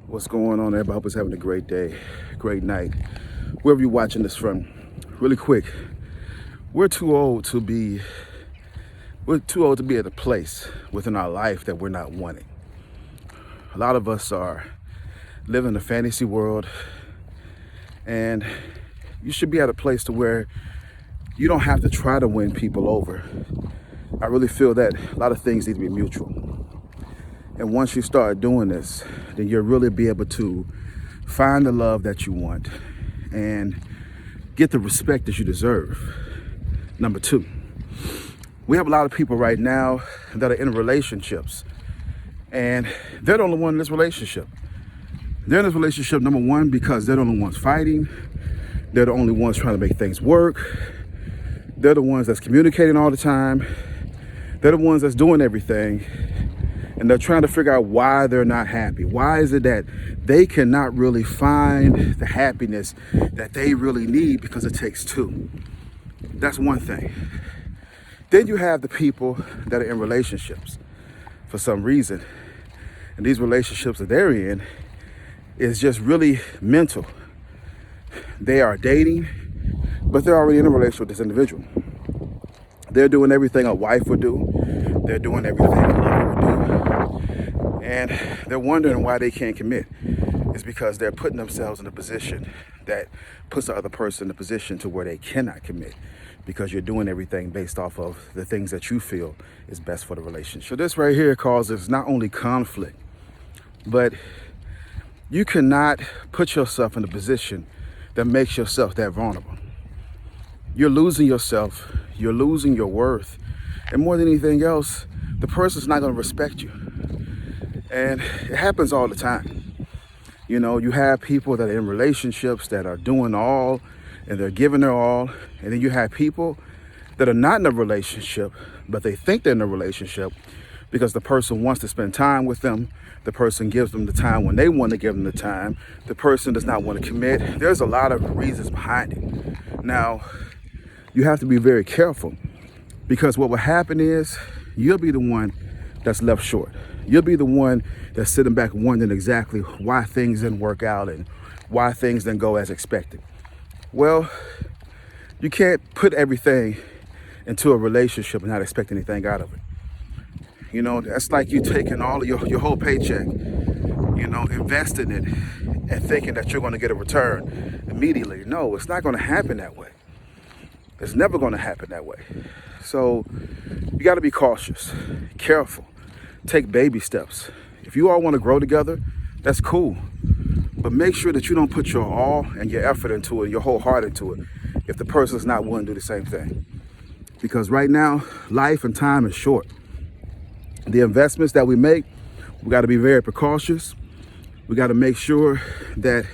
What's going on, everybody? I hope it's having a great day, great night. Wherever you're watching this from, really quick, we're too old to be at a place within our life that we're not wanting. A lot of us are living a fantasy world, and you should be at a place to where you don't have to try to win people over. I really feel that a lot of things need to be mutual. And once you start doing this, then you'll really be able to find the love that you want and get the respect that you deserve. Number two, we have a lot of people right now that are in relationships, and they're the only one in this relationship. They're in this relationship, number one, because they're the only ones fighting. They're the only ones trying to make things work. They're the ones that's communicating all the time. They're the ones that's doing everything. And they're trying to figure out why they're not happy. Why is it that they cannot really find the happiness that they really need, because it takes two? That's one thing. Then you have the people that are in relationships for some reason. And these relationships that they're in is just really mental. They are dating, but they're already in a relationship with this individual. They're doing everything a wife would do. They're doing everything a lover would do. And they're wondering why they can't commit. It's because they're putting themselves in a position that puts the other person in a position to where they cannot commit, because you're doing everything based off of the things that you feel is best for the relationship. So this right here causes not only conflict, but you cannot put yourself in a position that makes yourself that vulnerable. You're losing yourself, you're losing your worth, and more than anything else, the person's not going to respect you. And it happens all the time. You know, you have people that are in relationships that are doing all and they're giving their all. And then you have people that are not in a relationship, but they think they're in a relationship because the person wants to spend time with them. The person gives them the time when they want to give them the time. The person does not want to commit. There's a lot of reasons behind it. Now, you have to be very careful, because what will happen is you'll be the one that's left short. You'll be the one that's sitting back wondering exactly why things didn't work out and why things didn't go as expected. Well, you can't put everything into a relationship and not expect anything out of it. You know, that's like you taking all of your whole paycheck, you know, investing it and thinking that you're going to get a return immediately. No, it's not going to happen that way. It's never going to happen that way. So you got to be cautious, careful. Take baby steps. If you all want to grow together, that's cool. But make sure that you don't put your all and your effort into it, your whole heart into it, if the person's not willing to do the same thing. Because right now, life and time is short. The investments that we make, we got to be very precautious. We got to make sure that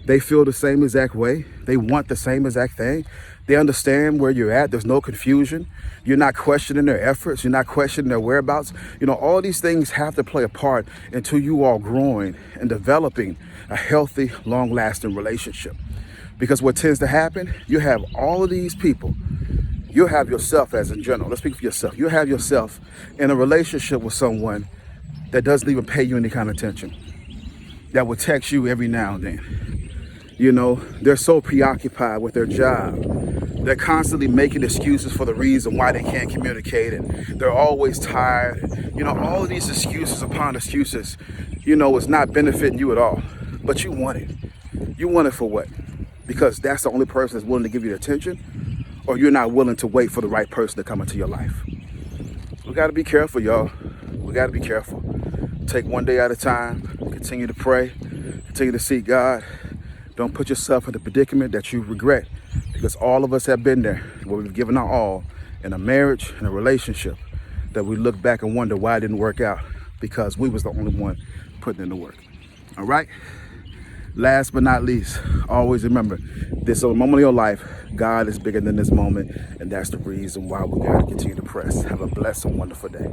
they feel the same exact way. They want the same exact thing. They understand where you're at. There's no confusion. You're not questioning their efforts. You're not questioning their whereabouts. You know, all these things have to play a part into you all growing and developing a healthy, long-lasting relationship. Because what tends to happen, you have all of these people. You'll have yourself as in general. Let's speak for yourself. You'll have yourself in a relationship with someone that doesn't even pay you any kind of attention, that will text you every now and then. You know, they're so preoccupied with their job. They're constantly making excuses for the reason why they can't communicate, and they're always tired. You know, all of these excuses upon excuses, you know, is not benefiting you at all. But you want it. You want it for what? Because that's the only person that's willing to give you the attention, or you're not willing to wait for the right person to come into your life. We got to be careful, y'all. We got to be careful. Take one day at a time. Continue to pray. Continue to seek God. Don't put yourself in the predicament that you regret, because all of us have been there where we've given our all in a marriage, in a relationship, that we look back and wonder why it didn't work out, because we was the only one putting in the work. All right? Last but not least, always remember, this is a moment of your life. God is bigger than this moment, and that's the reason why we got to continue to press. Have a blessed and wonderful day.